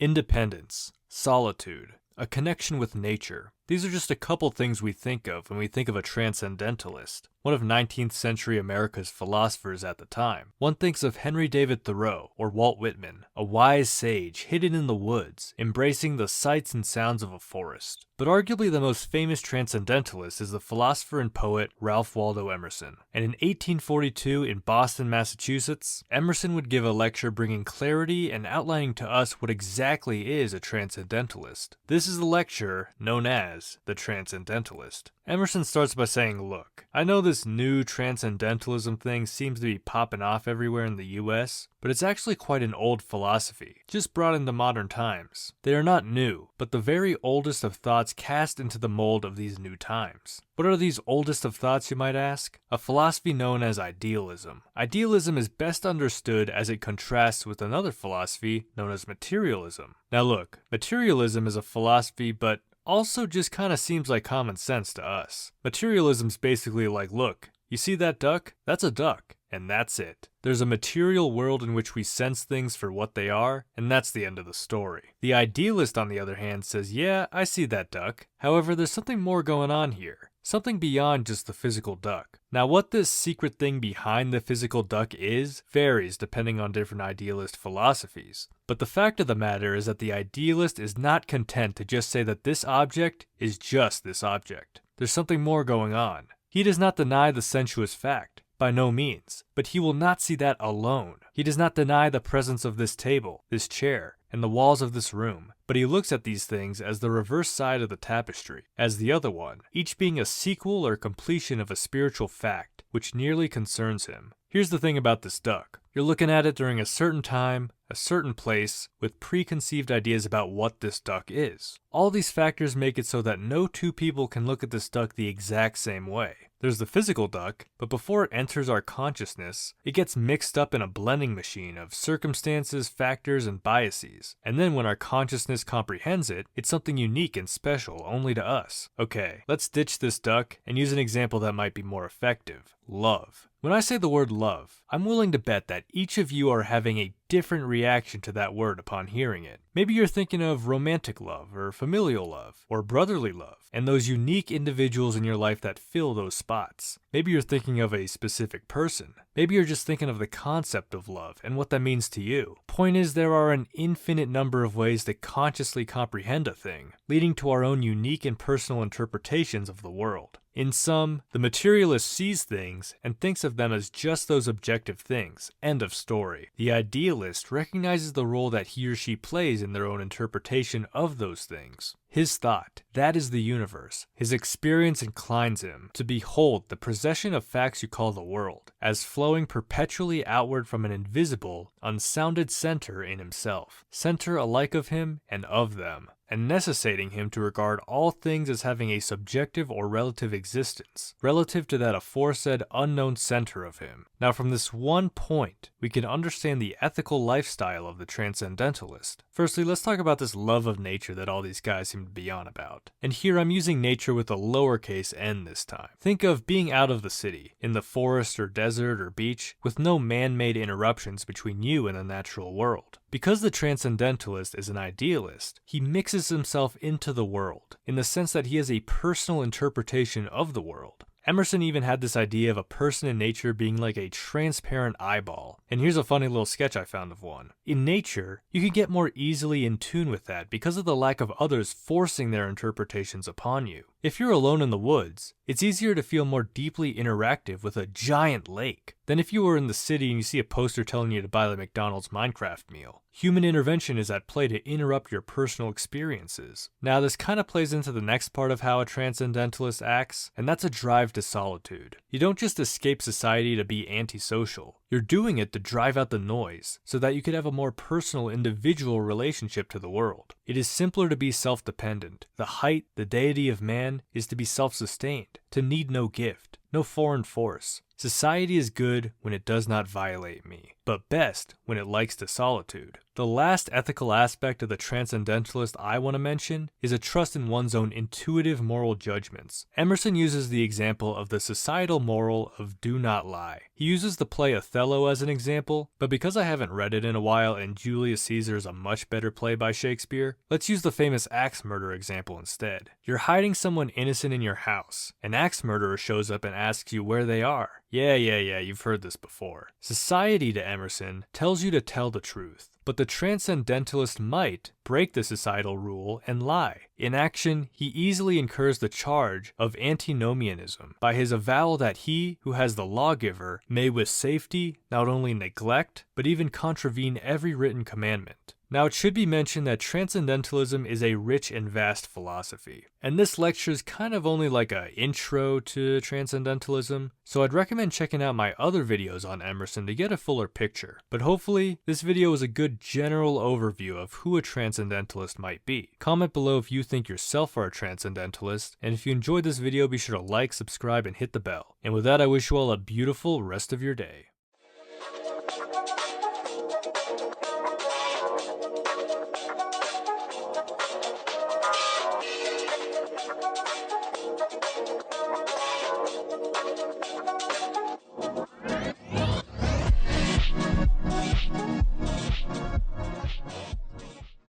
Independence, solitude, a connection with nature. These are just a couple things we think of when we think of a transcendentalist, one of 19th century America's philosophers at the time. One thinks of Henry David Thoreau or Walt Whitman, a wise sage hidden in the woods, embracing the sights and sounds of a forest. But arguably the most famous transcendentalist is the philosopher and poet Ralph Waldo Emerson. And in 1842 in Boston, Massachusetts, Emerson would give a lecture bringing clarity and outlining to us what exactly is a transcendentalist. This is the lecture known as the Transcendentalist. Emerson starts by saying, look, I know this new transcendentalism thing seems to be popping off everywhere in the US, but it's actually quite an old philosophy, just brought into modern times. They are not new, but the very oldest of thoughts cast into the mold of these new times. What are these oldest of thoughts, you might ask? A philosophy known as idealism. Idealism is best understood as it contrasts with another philosophy known as materialism. Now look, materialism is a philosophy, but also just kind of seems like common sense to us. Materialism's basically like, look, you see that duck? That's a duck, and that's it. There's a material world in which we sense things for what they are, and that's the end of the story. The idealist, on the other hand, says, yeah, I see that duck. However, there's something more going on here. Something beyond just the physical duck. Now, what this secret thing behind the physical duck is varies depending on different idealist philosophies. But the fact of the matter is that the idealist is not content to just say that this object is just this object. There's something more going on. He does not deny the sensuous fact. By no means. But he will not see that alone. He does not deny the presence of this table, this chair, and the walls of this room. But he looks at these things as the reverse side of the tapestry, as the other one, each being a sequel or completion of a spiritual fact, which nearly concerns him. Here's the thing about this duck. You're looking at it during a certain time, a certain place, with preconceived ideas about what this duck is. All these factors make it so that no two people can look at this duck the exact same way. There's the physical duck, but before it enters our consciousness, it gets mixed up in a blending machine of circumstances, factors, and biases. And then when our consciousness comprehends it, it's something unique and special only to us. Okay, let's ditch this duck and use an example that might be more effective. Love. When I say the word love, I'm willing to bet that each of you are having a different reaction to that word upon hearing it. Maybe you're thinking of romantic love, or familial love, or brotherly love, and those unique individuals in your life that fill those spots. Maybe you're thinking of a specific person. Maybe you're just thinking of the concept of love and what that means to you. Point is, there are an infinite number of ways to consciously comprehend a thing, leading to our own unique and personal interpretations of the world. In sum, the materialist sees things and thinks of them as just those objective things. End of story. The idealist recognizes the role that he or she plays in their own interpretation of those things. His thought, that is the universe. His experience inclines him to behold the procession of facts you call the world, as flowing perpetually outward from an invisible, unsounded center in himself, center alike of him and of them, and necessitating him to regard all things as having a subjective or relative existence, relative to that aforesaid unknown center of him. Now from this one point, we can understand the ethical lifestyle of the transcendentalist. Firstly, let's talk about this love of nature that all these guys seem to be on about. And here I'm using nature with a lowercase n this time. Think of being out of the city, in the forest or desert or beach, with no man-made interruptions between you and the natural world. Because the transcendentalist is an idealist, he mixes himself into the world, in the sense that he has a personal interpretation of the world. Emerson even had this idea of a person in nature being like a transparent eyeball. And here's a funny little sketch I found of one. In nature, you can get more easily in tune with that because of the lack of others forcing their interpretations upon you. If you're alone in the woods, it's easier to feel more deeply interactive with a giant lake than if you were in the city and you see a poster telling you to buy the McDonald's Minecraft meal. Human intervention is at play to interrupt your personal experiences. Now, this kind of plays into the next part of how a transcendentalist acts, and that's a drive to solitude. You don't just escape society to be antisocial. You're doing it to drive out the noise, so that you could have a more personal, individual relationship to the world. It is simpler to be self-dependent. The height, the deity of man, is to be self-sustained, to need no gift, no foreign force. Society is good when it does not violate me. but best when it likes to solitude. The last ethical aspect of the transcendentalist I want to mention is a trust in one's own intuitive moral judgments. Emerson uses the example of the societal moral of do not lie. He uses the play Othello as an example, but because I haven't read it in a while and Julius Caesar is a much better play by Shakespeare, let's use the famous axe murder example instead. You're hiding someone innocent in your house. An axe murderer shows up and asks you where they are. Yeah, you've heard this before. Society, to Emerson, tells you to tell the truth. But the transcendentalist might break the societal rule and lie. In action, he easily incurs the charge of antinomianism by his avowal that he who has the lawgiver may with safety not only neglect, but even contravene every written commandment. Now, it should be mentioned that transcendentalism is a rich and vast philosophy, and this lecture is kind of only like an intro to transcendentalism, so I'd recommend checking out my other videos on Emerson to get a fuller picture. But hopefully, this video is a good general overview of who a transcendentalist might be. Comment below if you think yourself are a transcendentalist, and if you enjoyed this video, be sure to like, subscribe, and hit the bell. And with that, I wish you all a beautiful rest of your day.